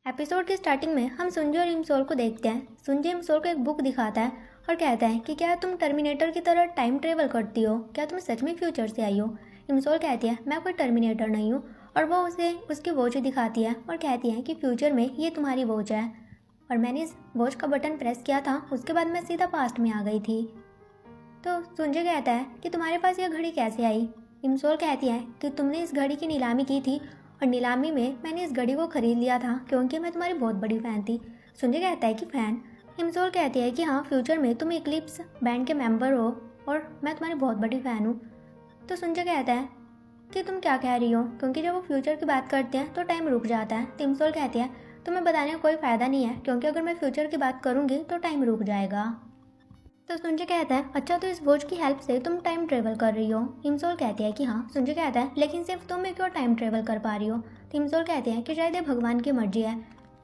Episode की starting में हम सुंजी और इमसोल को देखते हैं। सुंजी इमसोल को एक बुक दिखाता है और कहता है कि क्या तुम टर्मिनेटर की तरह टाइम ट्रेवल करती हो, क्या तुम सच में फ्यूचर से आई हो। इमसोल कहती है मैं कोई टर्मिनेटर नहीं हूँ और वो उसे उसकी वॉच दिखाती है और कहती है कि फ्यूचर में ये तुम्हारी वॉच है और मैंने इस वॉच का बटन प्रेस किया था, उसके बाद मैं सीधा पास्ट में आ गई थी। तो सुंजी कहता है कि तुम्हारे पास यह घड़ी कैसे आई। इमसोल कहती है कि तुमने इस घड़ी की नीलामी की थी और नीलामी में मैंने इस घड़ी को खरीद लिया था क्योंकि मैं तुम्हारी बहुत बड़ी फ़ैन थी। सुंजी कहता है कि फ़ैन। इमसोल कहती है कि हाँ, फ्यूचर में तुम इक्लिप्स बैंड के मेंबर हो और मैं तुम्हारी बहुत बड़ी फ़ैन हूँ। तो सुंजी कहता है कि तुम क्या कह रही हो, क्योंकि जब वो फ्यूचर की बात करते हैं तो टाइम रुक जाता है। तो इमसोल कहती है तुम्हें बताने का कोई फ़ायदा नहीं है क्योंकि अगर मैं फ्यूचर की बात करूँगी तो टाइम रुक जाएगा। तो सुंजी कहता है अच्छा, तो इस वॉच की हेल्प से तुम टाइम ट्रेवल कर रही हो। इमसोल कहती है कि हाँ। सुंजी कहता है लेकिन सिर्फ तुम ही क्यों टाइम ट्रेवल कर पा रही हो। तो इमसोल कहते हैं कि शायद ये भगवान की मर्जी है।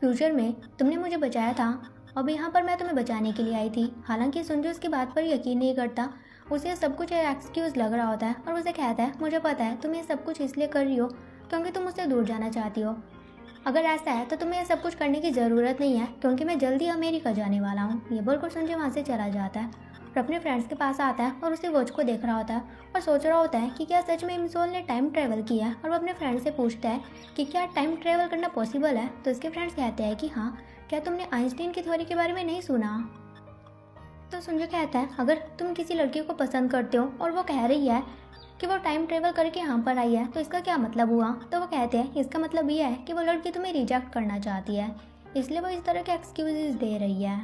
फ्यूचर में तुमने मुझे बचाया था, अब यहाँ पर मैं तुम्हें बचाने के लिए आई थी। हालांकि सुंजी उसकी बात पर यकीन नहीं करता, उसे सब कुछ एक्सक्यूज़ लग रहा होता है और उसे कहता है मुझे पता है तुम ये सब कुछ इसलिए कर रही हो क्योंकि तुम मुझसे दूर जाना चाहती हो। अगर ऐसा है तो तुम्हें ये सब कुछ करने की ज़रूरत नहीं है क्योंकि मैं जल्दी अमेरिका जाने वाला हूँ। ये बोलकर सुंजी वहाँ से चला जाता है और अपने फ्रेंड्स के पास आता है और उसी वॉच को देख रहा होता है और सोच रहा होता है कि क्या सच में इमसोल ने टाइम ट्रेवल किया है। और वो अपने फ्रेंड से पूछता है कि क्या टाइम ट्रेवल करना पॉसिबल है। तो इसके फ्रेंड्स कहते हैं कि हाँ, क्या तुमने आइंस्टीन की थ्योरी के बारे में नहीं सुना। तो सुंजी कहता है अगर तुम किसी लड़की को पसंद करते हो और वो कह रही है कि वो टाइम ट्रेवल करके यहाँ पर आई है तो इसका क्या मतलब हुआ। तो वो कहते हैं इसका मतलब ये है कि वो लड़की तुम्हें रिजेक्ट करना चाहती है, इसलिए वो इस तरह के एक्सक्यूजेस दे रही है।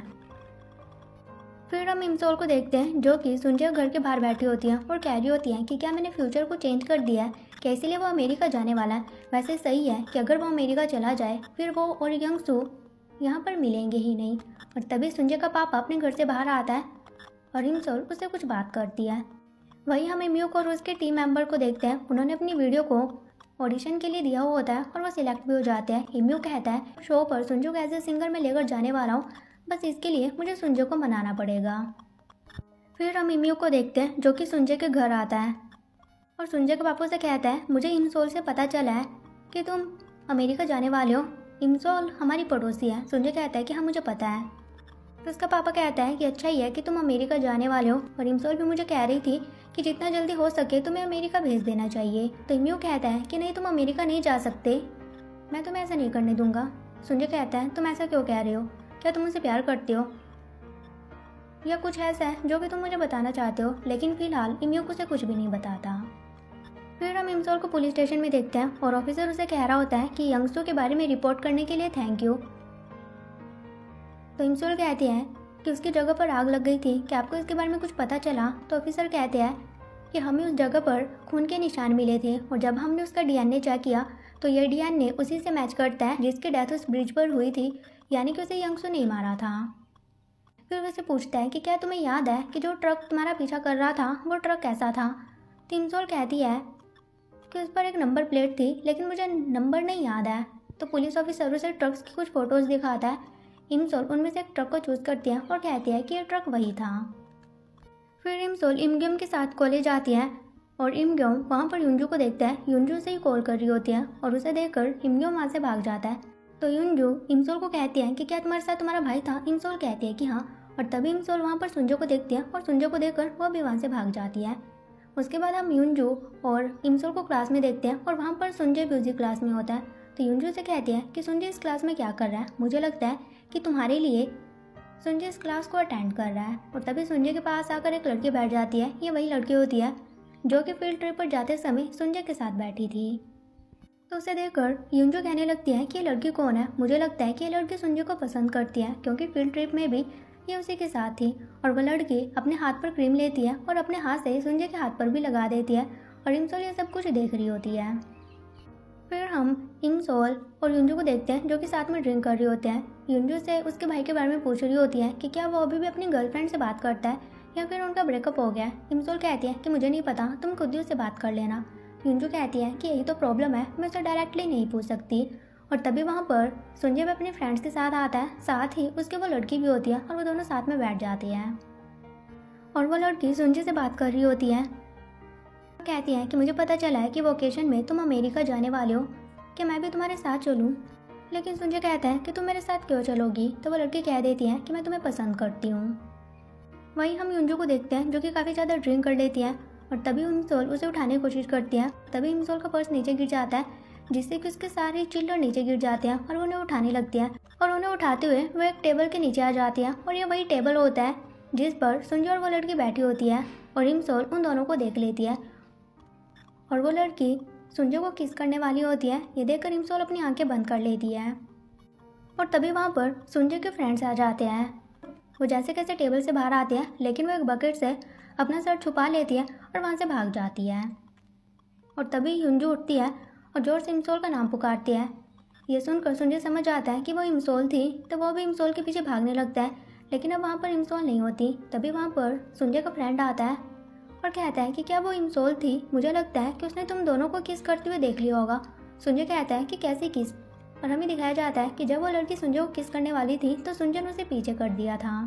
फिर हम इमसोल को देखते हैं जो कि सुंजी घर के बाहर बैठी होती है और कह रही होती है कि क्या मैंने फ्यूचर को चेंज कर दिया है, क्या इसीलिए वो अमेरिका जाने वाला है। वैसे सही है कि अगर वो अमेरिका चला जाए फिर वो और यंग सू यहाँ पर मिलेंगे ही नहीं। और तभी सुंजी का पापा अपने घर से बाहर आता है और इमसोल उससे कुछ बात करती है। वहीं हम इम्यूक और उसके टीम मेंबर को देखते हैं, उन्होंने अपनी वीडियो को ऑडिशन के लिए दिया हुआ होता है और वो सिलेक्ट भी हो जाते हैं। इम्यू कहता है शो पर सुंजू को एज ए सिंगर में लेकर जाने वाला हूँ, बस इसके लिए मुझे सुंजू को मनाना पड़ेगा। फिर हम इम्यू को देखते हैं जो कि सुंजू के घर आता है और सुंजू के पापा से कहता है मुझे इमसोल से पता चला है कि तुम अमेरिका जाने वाले हो। इमसोल हमारी पड़ोसी है। सुंजू कहता है कि हाँ मुझे पता है। तो उसका पापा कहता है कि अच्छा ही है कि तुम अमेरिका जाने वाले हो और इमसोल भी मुझे कह रही थी कि जितना जल्दी हो सके तुम्हें अमेरिका भेज देना चाहिए। तो इम्यू कहता है कि नहीं, तुम अमेरिका नहीं जा सकते, मैं तुम्हें ऐसा नहीं करने दूंगा। सुंजय कहता है तुम ऐसा क्यों कह रहे हो, क्या तुम मुझसे प्यार करते हो या कुछ ऐसा है जो कि तुम मुझे बताना चाहते हो। लेकिन फिलहाल इम्यू उसे कुछ भी नहीं बताता। फिर हम इमसोल को पुलिस स्टेशन में देखते हैं और ऑफिसर उसे कह रहा होता है कि यंगसू के बारे में रिपोर्ट करने के लिए थैंक यू। तो इमसोल कहती है कि उसकी जगह पर आग लग गई थी, कि आपको इसके बारे में कुछ पता चला। तो ऑफिसर कहते हैं कि हमें उस जगह पर खून के निशान मिले थे और जब हमने उसका डीएनए चेक किया तो यह डीएनए उसी से मैच करता है जिसकी डेथ उस ब्रिज पर हुई थी, यानी कि उसे यंगसू नहीं मारा था। फिर उससे पूछता है कि क्या तुम्हें याद है कि जो ट्रक तुम्हारा पीछा कर रहा था वो ट्रक कैसा था। तो इमसोल कहती है कि उस पर एक नंबर प्लेट थी लेकिन मुझे नंबर नहीं याद है। तो पुलिस ऑफिसर उसे ट्रक्स की कुछ फ़ोटोज़ दिखाता है। इमसोल उनमें से एक ट्रक को चूज़ करती है और कहती है कि यह ट्रक वही था। फिर इमसोल इमग्योम के साथ कॉलेज आती है और इमग्योम वहाँ पर युंजू को देखता है। युंजू से ही कॉल कर रही होती है और उसे देखकर इमग्योम वहाँ से भाग जाता है। तो युंजू इमसोल को कहती है कि क्या तुम्हारे साथ तुम्हारा भाई था। इमसोल कहती है कि हाँ, और तभी इमसोल वहाँ पर सुंजू को देखती है और सुंजू को देखकर वह भी वहाँ से भाग जाती है। उसके बाद हम युंजू और इमसोल को क्लास में देखते हैं और वहाँ पर सुंजय भी उसी क्लास में होता है। तो युंजू से कहती है कि सुंजय इस क्लास में क्या कर रहा है, मुझे लगता है कि तुम्हारे लिए सुंजय इस क्लास को अटेंड कर रहा है। और तभी सुंजय के पास आकर एक लड़की बैठ जाती है। ये वही लड़की होती है जो कि फील्ड ट्रिप पर जाते समय सुंजय के साथ बैठी थी। तो उसे देखकर युंजू कहने लगती है कि ये लड़की कौन है। मुझे लगता है कि ये लड़की सुंजय को पसंद करती है क्योंकि फील्ड ट्रिप में भी ये उसी के साथ थी। और वह लड़की अपने हाथ पर क्रीम लेती है और अपने हाथ से सुंजय के हाथ पर भी लगा देती है और इमसोल ये सब कुछ देख रही होती है। फिर हम इमसोल और युंजू को देखते हैं जो कि साथ में ड्रिंक कर रहे होते हैं। युंजू से उसके भाई के बारे में पूछ रही होती है कि क्या वो अभी भी अपनी गर्लफ्रेंड से बात करता है या फिर उनका ब्रेकअप हो गया है। इमसोल कहती है कि मुझे नहीं पता, तुम खुद ही उससे बात कर लेना। युंजू कहती है कि यही तो प्रॉब्लम है, मैं उसे डायरेक्टली नहीं पूछ सकती। और तभी वहाँ पर सुंजय भी अपने फ्रेंड्स के साथ आता है, साथ ही उसकी वो लड़की भी होती है और वो दोनों साथ में बैठ जाती हैं। और वो लड़की सुंजय से बात कर रही होती है, कहती है कि मुझे पता चला है कि वोकेशन में तुम अमेरिका जाने वाले हो, कि मैं भी तुम्हारे साथ चलूँ। लेकिन सुंजय कहता है कि तुम मेरे साथ क्यों चलोगी। तो वो लड़की कह देती है कि मैं तुम्हें पसंद करती हूँ। वहीं हम युंजू को देखते हैं जो कि काफ़ी ज़्यादा ड्रिंक कर लेती है और तभी इमसोल उसे उठाने की कोशिश करती है। तभी इमसोल का पर्स नीचे गिर जाता है जिससे कि उसके सारे चिल्लर नीचे गिर जाते हैं और वो उन्हें उठाने लगती है और उन्हें उठाते हुए वो एक टेबल के नीचे आ जाती है और ये वही टेबल होता है जिस पर सुंजय और वो लड़की बैठी होती है और इमसोल उन दोनों को देख लेती है और वो लड़की सुंजय को किस करने वाली होती है। ये देखकर इमसोल अपनी आंखें बंद कर लेती है और तभी वहाँ पर सुंजय के फ्रेंड्स आ जाते हैं। वो जैसे कैसे टेबल से बाहर आते हैं लेकिन वो एक बकेट से अपना सर छुपा लेती है और वहाँ से भाग जाती है और तभी युंजू उठती है और जोर से इमसोल का नाम पुकारती है। ये सुनकर सुंजय समझ आता है कि वो इमसोल थी तो वो भी इमसोल के पीछे भागने लगता है लेकिन अब वहाँ पर इमसोल नहीं होती। तभी वहाँ पर सुंजय का फ्रेंड आता है और कहता है कि क्या वो इमसोल थी, मुझे लगता है कि उसने तुम दोनों को किस करते हुए देख लिया होगा। सुंजय कहता है कि कैसी किस, और हमें दिखाया जाता है कि जब वो लड़की सुंजय को किस करने वाली थी तो सुंजय ने उसे पीछे कर दिया था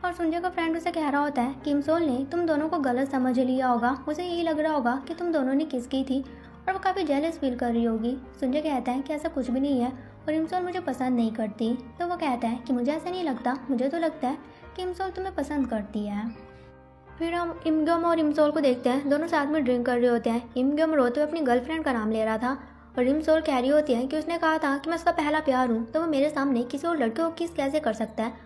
और सुंजय का फ्रेंड उसे कह रहा होता है कि इमसोल ने तुम दोनों को गलत समझ लिया होगा, उसे यही लग रहा होगा कि तुम दोनों ने किस की थी और वो काफ़ी जेलस फील कर रही होगी। सुंजय कहता है कि ऐसा कुछ भी नहीं है और इमसोल मुझे पसंद नहीं करती। तो वो कहता है कि मुझे ऐसा नहीं लगता, मुझे तो लगता है कि इमसोल तुम्हें पसंद करती है। फिर हम इमगम और इमसोल को देखते हैं, दोनों साथ में ड्रिंक कर रहे होते हैं। इमगम रोते हुए अपनी गर्लफ्रेंड का नाम ले रहा था और इमसोल कह रही होती है कि उसने कहा था कि मैं उसका पहला प्यार हूँ तो वो मेरे सामने किसी और लड़के को किस कैसे कर सकता है।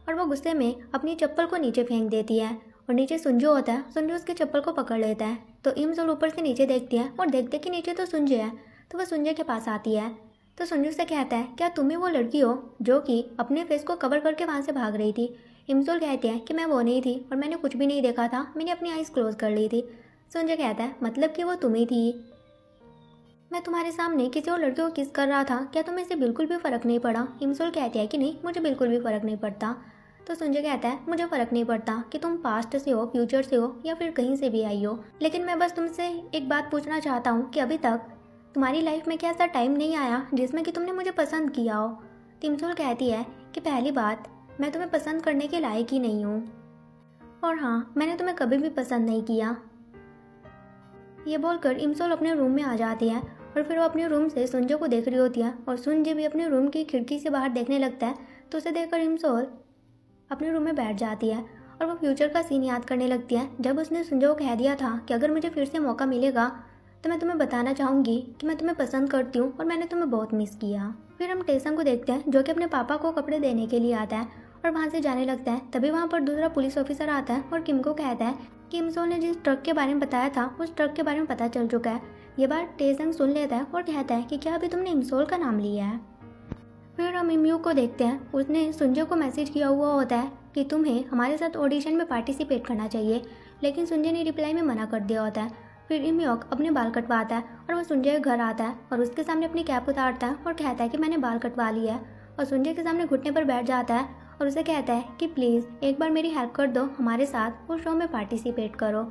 और वो गुस्से में अपनी चप्पल को नीचे फेंक देती है और नीचे सुंजू होता है। सुंजू उसकी चप्पल को पकड़ लेता है तो इमसोल ऊपर से नीचे देखती है और देखते कि नीचे तो सुंजू है। तो वह सुंजू के पास आती है तो सुंजू से कहता है क्या तुम ही वो लड़की हो जो कि अपने फेस को कवर करके वहाँ से भाग रही थी। इमसोल कहती है कि मैं वो नहीं थी और मैंने कुछ भी नहीं देखा था, मैंने अपनी आइज़ क्लोज कर ली थी। सुंजू कहता है मतलब कि वो तुम ही थी, मैं तुम्हारे सामने किसी और लड़के को किस कर रहा था, क्या तुम्हें इससे बिल्कुल भी फ़र्क नहीं पड़ा। इमसोल कहती है कि नहीं, मुझे बिल्कुल भी फ़र्क नहीं पड़ता। तो संजय कहता है मुझे फ़र्क नहीं पड़ता कि तुम पास्ट से हो, फ्यूचर से हो या फिर कहीं से भी आई हो, लेकिन मैं बस तुमसे एक बात पूछना चाहता हूँ कि अभी तक तुम्हारी लाइफ में क्या ऐसा टाइम नहीं आया जिसमें कि तुमने मुझे पसंद किया हो। इमसोल कहती है कि पहली बात, मैं तुम्हें पसंद करने के लायक ही नहीं हूँ और हाँ, मैंने तुम्हें कभी भी पसंद नहीं किया। ये बोलकर इमसोल अपने रूम में आ जाती है और फिर वो अपने रूम से सुंजय को देख रही होती है और सुंजय भी अपने रूम की खिड़की से बाहर देखने लगता है। तो उसे देखकर इमसोल अपने रूम में बैठ जाती है और वो फ्यूचर का सीन याद करने लगती है जब उसने सुंजय को कह दिया था कि अगर मुझे फिर से मौका मिलेगा तो मैं तुम्हें बताना चाहूँगी कि मैं तुम्हें पसंद करती हूँ और मैंने तुम्हें बहुत मिस किया। फिर हम टेसम को देखते हैं जो कि अपने पापा को कपड़े देने के लिए आता है और वहाँ से जाने लगता है। तभी वहाँ पर दूसरा पुलिस ऑफिसर आता है और किम को कहता है कि इमसोल ने जिस ट्रक के बारे में बताया था उस ट्रक के बारे में पता चल चुका है। ये बात टेसम सुन लेता है और कहता है कि क्या अभी तुमने इमसोल का नाम लिया है। फिर हम इमयू को देखते हैं, उसने सुंजय को मैसेज किया हुआ होता है कि तुम्हें हमारे साथ ऑडिशन में पार्टिसिपेट करना चाहिए, लेकिन सुंजय ने रिप्लाई में मना कर दिया होता है। फिर इमयोक अपने बाल कटवाता है और वो सुंजय के घर आता है और उसके सामने अपनी कैप उतारता है और कहता है कि मैंने बाल कटवा लिया है और सुंजय के सामने घुटने पर बैठ जाता है और उसे कहता है कि प्लीज़ एक बार मेरी हेल्प कर दो, हमारे साथ उस शो में पार्टिसिपेट करो।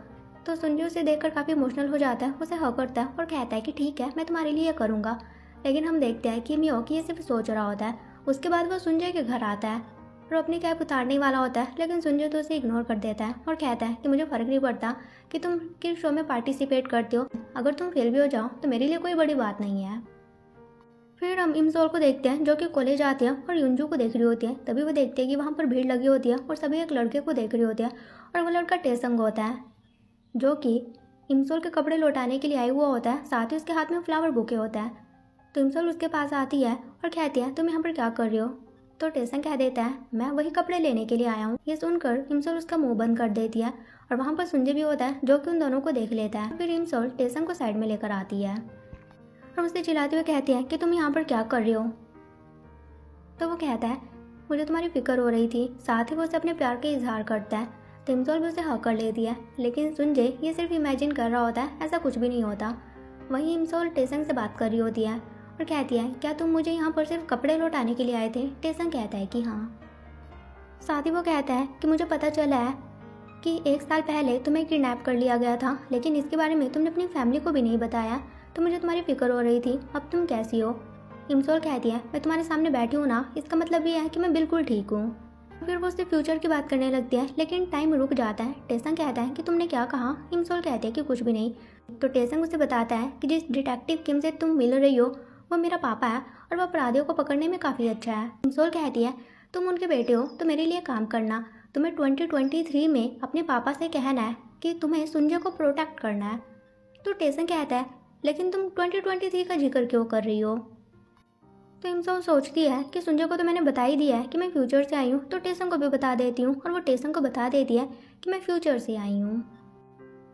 तो सुंजय उसे देखकर काफ़ी इमोशनल हो जाता है, उसे हक करता है और कहता है कि ठीक है, मैं तुम्हारे लिए करूँगा। लेकिन हम देखते हैं कि इमयोक ये सिर्फ सोच रहा होता है। उसके बाद वो सुंजय के घर आता है और अपनी कैप उतारने वाला होता है, लेकिन सुंजय तो उसे इग्नोर कर देता है और कहता है कि मुझे फ़र्क नहीं पड़ता कि तुम किस शो में पार्टिसिपेट करते हो, अगर तुम फेल भी हो जाओ तो मेरे लिए कोई बड़ी बात नहीं है। फिर हम इमसोल को देखते हैं जो कि कॉलेज आती है और युंजू को देख रही होती है। तभी वो देखते हैं कि वहाँ पर भीड़ लगी होती है और सभी एक लड़के को देख रही होती है और वो लड़का टेसंग होता है जो कि इमसोल के कपड़े लौटाने के लिए आया हुआ होता है, साथ ही उसके हाथ में फ्लावर बुके होता है। तो इमसोल उसके पास आती है और कहती है तुम यहाँ पर क्या कर रही हो। तो टेसंग कह देता है मैं वही कपड़े लेने के लिए आया हूँ। ये सुनकर इमसोल उसका मुंह बंद कर देती है और वहाँ पर सुंजय भी होता है जो कि उन दोनों को देख लेता है। फिर इमसोल टेसंग को साइड में लेकर आती है और उससे चिल्लाते हुए कहती है कि तुम यहाँ पर क्या कर रही हो। तो वो कहता है मुझे तुम्हारी फिक्र हो रही थी, साथ ही वो उसे अपने प्यार का इजहार करता है। तो इमसोल भी उसे हक कर लेती है, लेकिन सुंजय ये सिर्फ इमेजिन कर रहा होता है, ऐसा कुछ भी नहीं होता। वहीं इमसोल टेसंग से बात कर रही होती है और कहती है क्या तुम मुझे यहाँ पर सिर्फ कपड़े लौटाने के लिए आए थे। टेसंग कहता है कि हाँ। साथ ही वो कहता है कि मुझे पता चला है कि 1 साल पहले तुम्हें किडनैप कर लिया गया था, लेकिन इसके बारे में तुमने अपनी फैमिली को भी नहीं बताया, तो मुझे तुम्हारी फिक्र हो रही थी। अब तुम कैसी हो। इमसोल कहती है मैं तुम्हारे सामने बैठी हूँ ना, इसका मतलब ये है कि मैं बिल्कुल ठीक हूँ। फिर वो उससे फ्यूचर की बात करने लगती है, लेकिन टाइम रुक जाता है। टेसंग कहता है कि तुमने क्या कहा। इमसोल कहती है कि कुछ भी नहीं। तो टेसंग उसे बताता है कि जिस डिटेक्टिव किम से तुम मिल रही हो वो मेरा पापा है और वो अपराधियों को पकड़ने में काफ़ी अच्छा है। इमसोल कहती है तुम उनके बेटे हो तो मेरे लिए काम करना, तुम्हें 2023 में अपने पापा से कहना है कि तुम्हें सुंजय को प्रोटेक्ट करना है। तो टेसन कहता है लेकिन तुम 2023 का जिक्र क्यों कर रही हो। तो इमसोल सोचती है कि सुंजय को तो मैंने बता ही दिया है कि मैं फ्यूचर से आई हूँ, तो टेसन को भी बता देती हूँ और वो टेसन को बता देती है कि मैं फ्यूचर से आई हूँ।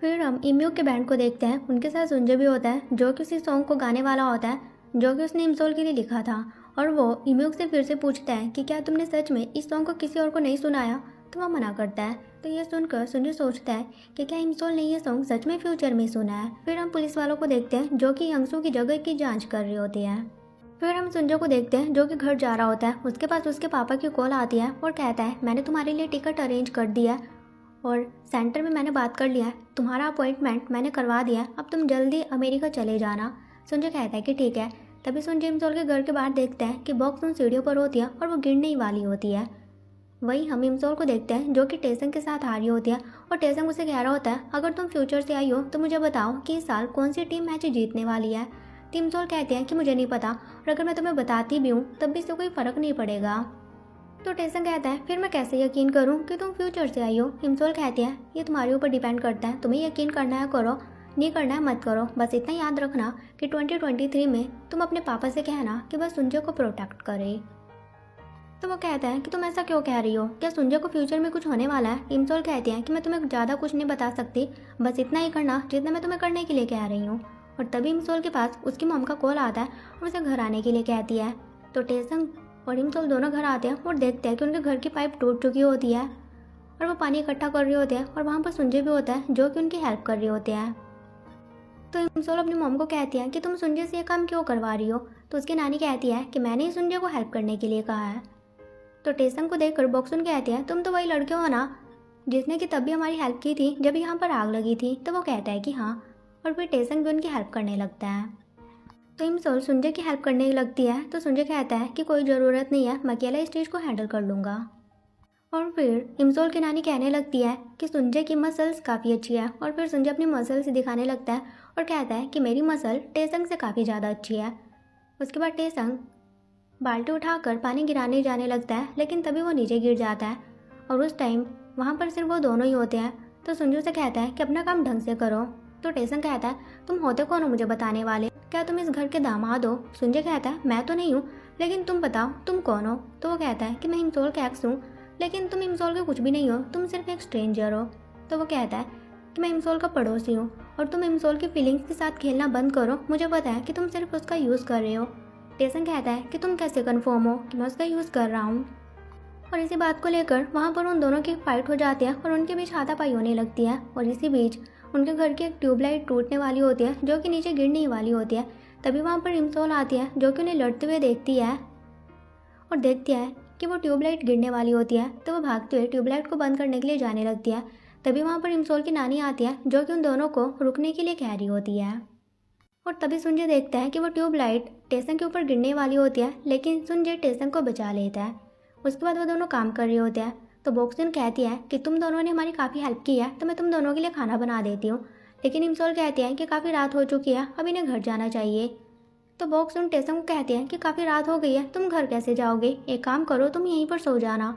फिर हम इम्यूक के बैंड को देखते हैं, उनके साथ सुंजय भी होता है जो कि उसी सॉन्ग को गाने वाला होता है जो कि उसने इमसोल के लिए लिखा था। और वो इम्यूक से फिर से पूछता है कि क्या तुमने सच में इस सॉन्ग को किसी और को नहीं सुनाया, तो वह मना करता है। तो ये सुनकर सुंजय सोचता है कि क्या इमसोल ने ये सॉन्ग सच में फ्यूचर में सुना है। फिर हम पुलिस वालों को देखते हैं जो कि यंगसू की जगह की जांच कर रही होती है। फिर हम सुंजय को देखते हैं जो कि घर जा रहा होता है, उसके पास उसके पापा की कॉल आती है और कहता है मैंने तुम्हारे लिए टिकट अरेंज कर दिया और सेंटर में मैंने बात कर लिया है, तुम्हारा अपॉइंटमेंट मैंने करवा दिया, अब तुम जल्दी अमेरिका चले जाना। सुंजय कहता है कि ठीक है। तभी सुंजय इमसोल के घर के बाहर देखता है कि बॉक्स उन सीढ़ियों पर होती है और वो गिरने ही वाली होती है। वहीं हम इमसोल को देखते हैं जो कि टेसन के साथ आ रही होती है और टेसन उसे कह रहा होता है अगर तुम फ्यूचर से आई हो तो मुझे बताओ कि इस साल कौन सी टीम मैच जीतने वाली है। तो इमसोल कहते हैं कि मुझे नहीं पता और अगर मैं तुम्हें बताती भी हूँ तब भी इससे कोई फ़र्क नहीं पड़ेगा। तो टेसन कहता है फिर मैं कैसे यकीन करूं कि तुम फ्यूचर से आई हो। इमसोल कहती है ये तुम्हारे ऊपर डिपेंड करता है, तुम्हें यकीन करना है करो, नहीं करना है मत करो, बस इतना याद रखना कि 2023 में तुम अपने पापा से कहना कि बस सुंजय को प्रोटेक्ट करे। तो वो कहता है कि तुम ऐसा क्यों कह रही हो, क्या सुंजय को फ्यूचर में कुछ होने वाला है। इमसोल कहती है कि मैं तुम्हें ज़्यादा कुछ नहीं बता सकती, बस इतना ही करना जितना मैं तुम्हें करने के लिए कह रही हूँ। और तभी इमसोल के पास उसकी मॉम का कॉल आता है और उसे घर आने के लिए कहती है। तो टेसन और इमसोल दोनों घर आते हैं और देखते हैं कि उनके घर की पाइप टूट चुकी होती है और वो पानी इकट्ठा कर रहे होते हैं और वहाँ पर सुंजय भी होता है जो कि उनकी हेल्प कर रहे होते हैं। तो इमसोल अपनी मॉम को कहती है कि तुम सुंजय से ये काम क्यों करवा रही हो। तो उसकी नानी कहती है कि मैंने ही सुंजय को हेल्प करने के लिए कहा है। तो टेसन को देखकर बॉक्सुन कहती है तुम तो वही लड़के हो ना जिसने कि तब भी हमारी हेल्प की थी जब यहाँ पर आग लगी थी। तो वो कहता है कि हाँ, और फिर टेसन भी उनकी हेल्प करने लगता है। तो इमसोल सुंजय की हेल्प करने लगती है तो सुंजय कहता है कि कोई ज़रूरत नहीं है, मैं अकेला इस चीज़ को हैंडल कर लूँगा। और फिर इमसोल की नानी कहने लगती है कि सुंजय की मसल्स काफ़ी अच्छी है और फिर सुंजय अपनी मसल्स दिखाने लगता है और कहता है कि मेरी मसल टेसंग से काफ़ी ज़्यादा अच्छी है। उसके बाद टेसंग बाल्टी उठाकर पानी गिराने जाने लगता है लेकिन तभी वो नीचे गिर जाता है और उस टाइम वहाँ पर सिर्फ वो दोनों ही होते हैं। तो सुंजू से कहता है कि अपना काम ढंग से करो। तो टेसन कहता है तुम होते कौन हो मुझे बताने वाले, क्या तुम इस घर के दामाद हो। सुंजय कहता है मैं तो नहीं हूँ, लेकिन तुम बताओ तुम कौन हो। तो वो कहता है कि मैं इमसोल का एक्स हूँ, लेकिन तुम इमसोल के कुछ भी नहीं हो, तुम सिर्फ एक स्ट्रेंजर हो। तो वो कहता है कि मैं इमसोल का पड़ोसी हूँ और तुम इमसोल की फीलिंग्स के साथ खेलना बंद करो, मुझे पता है कि तुम सिर्फ उसका यूज़ कर रहे हो। टेसन कहता है कि तुम कैसे कन्फर्म हो कि मैं उसका यूज़ कर रहा हूँ। और इसी बात को लेकर वहाँ पर उन दोनों की फाइट हो जाती है और उनके बीच हाथापाई होने लगती है। और इसी बीच उनके घर की एक ट्यूबलाइट टूटने वाली होती है जो कि नीचे गिरने ही वाली होती है। तभी वहाँ पर इमसोल आती है जो कि उन्हें लड़ते हुए देखती है और देखती है कि वो ट्यूबलाइट गिरने वाली होती है। तो वो भागते हुए ट्यूबलाइट को बंद करने के लिए जाने लगती है। तभी वहाँ पर इमसोल की नानी आती है जो कि उन दोनों को रुकने के लिए कह रही होती है। और तभी सुंजय देखता है कि वो ट्यूबलाइट टेसन के ऊपर गिरने वाली होती है, लेकिन सुंजय टेसन को बचा लेता है। उसके बाद वो दोनों काम कर रहे होते हैं। तो बॉक्सुन कहती है कि तुम दोनों ने हमारी काफ़ी हेल्प की है, तो मैं तुम दोनों के लिए खाना बना देती हूँ। लेकिन इमसोल कहती है कि काफ़ी रात हो चुकी है, अब इन्हें घर जाना चाहिए। तो बॉक्सुन टेसन को कहती है कि काफ़ी रात हो गई है, तुम घर कैसे जाओगे, एक काम करो तुम यहीं पर सो जाना।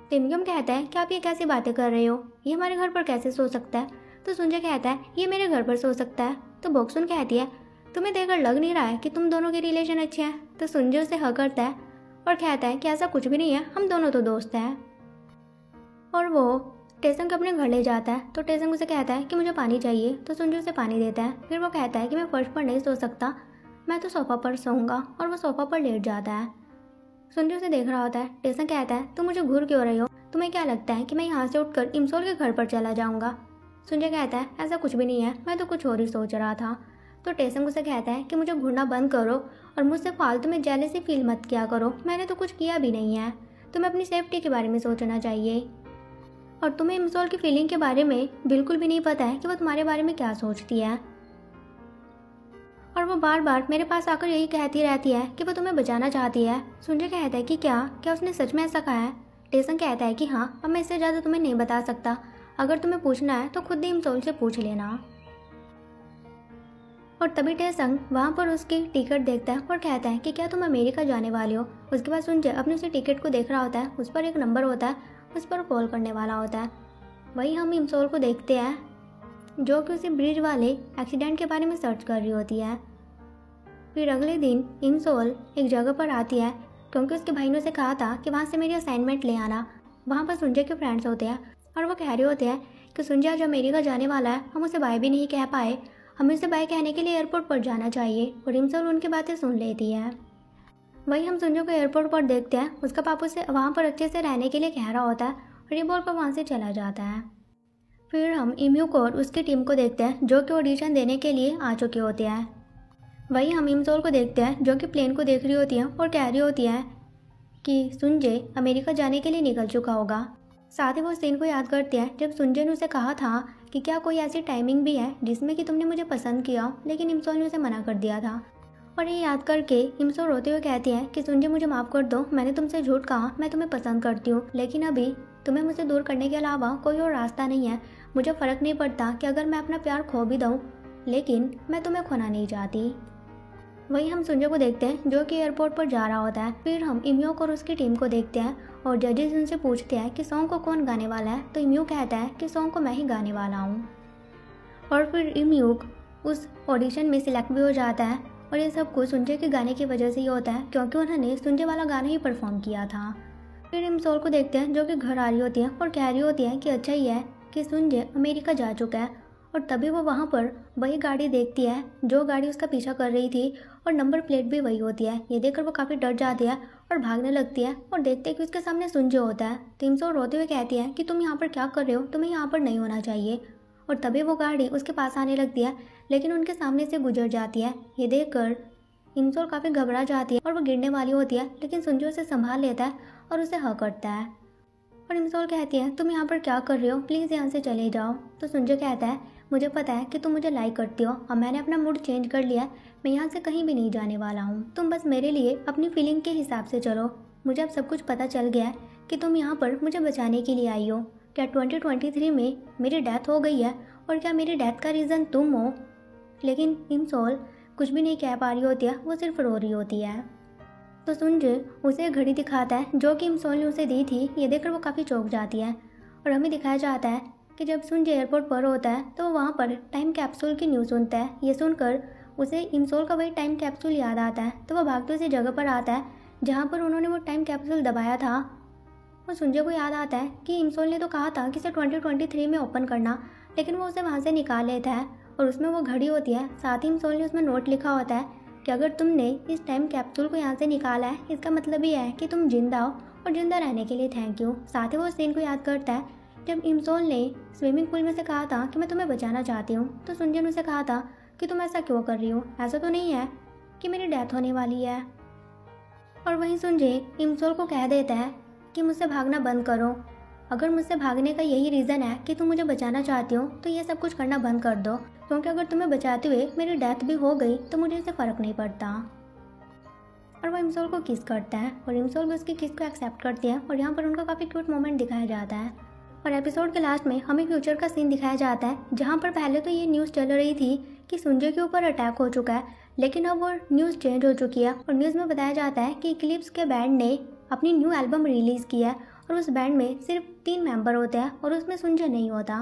टिमकिम कहता है कि आप ये कैसी बातें कर रहे हो, ये हमारे घर पर कैसे सो सकता है। तो सुंजय कहता है ये मेरे घर पर सो सकता है। तो बॉक्सुन कहती है तुम्हें देखकर लग नहीं रहा है कि तुम दोनों के रिलेशन अच्छे हैं। तो सुंजय उसे हक करता है और कहता है कि ऐसा कुछ भी नहीं है, हम दोनों तो दोस्त हैं। और वो टेसन को अपने घर ले जाता है। तो टेसन उसे कहता है कि मुझे पानी चाहिए। तो सुंजय उसे पानी देता है। फिर वो कहता है कि मैं फर्श पर नहीं सो सकता, मैं तो सोफ़ा पर सोऊंगा। और वो सोफ़ा पर लेट जाता है। सुंजय उसे देख रहा होता है। टेसन कहता है तुम मुझे घूर क्यों रही हो, तुम्हें क्या लगता है कि मैं यहाँ से उठकर इमसोल के घर पर चला जाऊँगा। सुंजय कहता है ऐसा कुछ भी नहीं है, मैं तो कुछ और ही सोच रहा था। तो टेसन उसे कहता है कि मुझे घूरना बंद करो और मुझसे फालतू में जेलसी फील मत किया करो, मैंने तो कुछ किया भी नहीं है, तुम्हें अपनी सेफ्टी के बारे में सोचना चाहिए। और तुम्हें इमसोल की फीलिंग के बारे में बिल्कुल भी नहीं पता है कि वो तुम्हारे बारे में क्या सोचती है। और वो बार बार मेरे पास आकर यही कहती रहती है कि वो तुम्हें बचाना चाहती है। सुंजय कहता है कि क्या उसने सच में ऐसा कहा है। टेसन कहता है कि हाँ, अब मैं इससे ज़्यादा तुम्हें नहीं बता सकता, अगर तुम्हें पूछना है तो खुद ही इमसोल से पूछ लेना। और तभी टेसंग वहाँ पर उसकी टिकट देखता है और कहता है कि क्या तुम अमेरिका जाने वाले हो। उसके बाद सुनजे अपने उसी टिकट को देख रहा होता है, उस पर एक नंबर होता है, उस पर कॉल करने वाला होता है। वहीं हम इमसोल को देखते हैं जो कि उसी ब्रिज वाले एक्सीडेंट के बारे में सर्च कर रही होती है। फिर अगले दिन इमसोल एक जगह पर आती है क्योंकि उसके भाई ने उसे कहा था कि वहाँ से मेरी असाइनमेंट ले आना। वहाँ पर सुनजे के फ्रेंड्स होते हैं और वो कह रहे होते हैं कि सुनजे आज अमेरिका जाने वाला है, हम उसे बाय भी नहीं कह पाए, हमें उसे बाय कहने के लिए एयरपोर्ट पर जाना चाहिए। और इमसोल उनकी बातें सुन लेती है। वहीं हम सुनजे को एयरपोर्ट पर देखते हैं, उसका पापा उसे वहाँ पर अच्छे से रहने के लिए कह रहा होता है और ये बोलकर वहाँ से चला जाता है। फिर हम इम्यूक और उसकी टीम को देखते हैं जो कि ऑडिशन देने के लिए आ चुके होते हैं। वहीं हम इमसोल को देखते हैं जो कि प्लेन को देख रही होती है और कह रही होती है कि सुनजे अमेरिका जाने के लिए निकल चुका होगा। साथ ही वो सीन को याद करते हैं जब सुनजे ने उसे कहा था कि क्या कोई ऐसी टाइमिंग भी है जिसमें कि तुमने मुझे पसंद किया, लेकिन इमसोल ने उसे मना कर दिया था। और ये याद करके इमसोल रोते हुए कहती है कि सुनजे मुझे माफ़ कर दो, मैंने तुमसे झूठ कहा, मैं तुम्हें पसंद करती हूँ, लेकिन अभी तुम्हें मुझसे दूर करने के अलावा कोई और रास्ता नहीं है। मुझे फ़र्क नहीं पड़ता कि अगर मैं अपना प्यार खो भी दूँ, लेकिन मैं तुम्हें खोना नहीं चाहती। वहीं हम सुनजे को देखते हैं जो कि एयरपोर्ट पर जा रहा होता है। फिर हम इम्यूक और उसकी टीम को देखते हैं और जजेस उनसे पूछते हैं कि सॉन्ग को कौन गाने वाला है, तो इम्यूक कहता है कि सॉन्ग को मैं ही गाने वाला हूँ। और फिर इम्यूक उस ऑडिशन में सिलेक्ट भी हो जाता है और ये सब कुछ सुनजे के गाने की वजह से ही होता है क्योंकि उन्होंने सुनजे वाला गाना ही परफॉर्म किया था। फिर इमसोल को देखते हैं जो कि घर आ रही होती है और कह रही होती है कि अच्छा ही है कि सुनजे अमेरिका जा चुका है। और तभी वो वहाँ पर वही गाड़ी देखती है जो गाड़ी उसका पीछा कर रही थी और नंबर प्लेट भी वही होती है। ये देखकर वो काफ़ी डर जाती है और भागने लगती है और देखते हैं कि उसके सामने सुनजे होता है। तो इमसोल रोते हुए कहती है कि तुम यहाँ पर क्या कर रहे हो, तुम्हें यहाँ पर नहीं होना चाहिए। और तभी वो गाड़ी उसके पास आने लगती है लेकिन उनके सामने से गुजर जाती है। ये देखकर इमसोल काफ़ी घबरा जाती है और वो गिरने वाली होती है, लेकिन सुनजे उसे संभाल लेता है और उसे हक करता है। और इमसोल कहती है तुम यहाँ पर क्या कर रहे हो, प्लीज़ यहाँ से चले जाओ। तो सुनजे कहता है मुझे पता है कि तुम मुझे लाइक करती हो और मैंने अपना मूड चेंज कर लिया है, मैं यहाँ से कहीं भी नहीं जाने वाला हूँ, तुम बस मेरे लिए अपनी फीलिंग के हिसाब से चलो। मुझे अब सब कुछ पता चल गया है कि तुम यहाँ पर मुझे बचाने के लिए आई हो। क्या 2023 में मेरी डेथ हो गई है और क्या मेरी डेथ का रीज़न तुम हो? लेकिन इमसोल कुछ भी नहीं कह पा रही होती है, वो सिर्फ रो रही होती है। तो सुनजे उसे एक घड़ी दिखाता है जो कि इमसोल ने उसे दी थी। ये देखकर वो काफ़ी चौंक जाती है और हमें दिखाया जाता है कि जब सुनजे एयरपोर्ट पर होता है तो वो वहाँ पर टाइम कैप्सूल की न्यूज़ सुनता है। ये सुनकर उसे इमसोल का वही टाइम कैप्सूल याद आता है, तो वह भागते उसी जगह पर आता है जहाँ पर उन्होंने वो टाइम कैप्सूल दबाया था। और सुनजे को याद आता है कि इमसोल ने तो कहा था कि इसे 2023 में ओपन करना, लेकिन वो उसे वहाँ से निकाल लेता है और उसमें वो घड़ी होती है। साथ ही इमसोल ने उसमें नोट लिखा होता है कि अगर तुमने इस टाइम कैप्सूल को यहाँ से निकाला है, इसका मतलब ये है कि तुम जिंदा हो और जिंदा रहने के लिए थैंक यू। साथ ही वो उस सीन को याद करता है जब इमसोल ने स्विमिंग पूल में से कहा था कि मैं तुम्हें बचाना चाहती हूँ, तो सुनजे ने उसे कहा था कि तुम ऐसा क्यों कर रही हो, ऐसा तो नहीं है कि मेरी डेथ होने वाली है। और वहीं सुनजे इमसोल को कह देता है कि मुझसे भागना बंद करो, अगर मुझसे भागने का यही रीज़न है कि तुम मुझे बचाना चाहती हो तो ये सब कुछ करना बंद कर दो, क्योंकि अगर तुम्हें बचाते हुए मेरी डेथ भी हो गई तो मुझे इससे फ़र्क नहीं पड़ता। और वो इमसोल को किस करता है और इमसोल भी उसकी किस को एक्सेप्ट करती है और यहाँ पर उनका काफ़ी क्यूट मोमेंट दिखाया जाता है। और एपिसोड के लास्ट में हमें फ्यूचर का सीन दिखाया जाता है जहाँ पर पहले तो ये न्यूज़ चल रही थी कि सुनजे के ऊपर अटैक हो चुका है, लेकिन अब वो न्यूज़ चेंज हो चुकी है और न्यूज़ में बताया जाता है कि इक्लिप्स के बैंड ने अपनी न्यू एल्बम रिलीज़ की है और उस बैंड में सिर्फ 3 मेंबर होते हैं और उसमें सुनजे नहीं होता।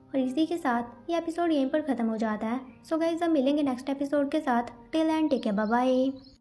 और इसी के साथ ये एपिसोड यहीं पर ख़त्म हो जाता है। सो गाइस, अब मिलेंगे नेक्स्ट एपिसोड के साथ। Till and take care, bye bye.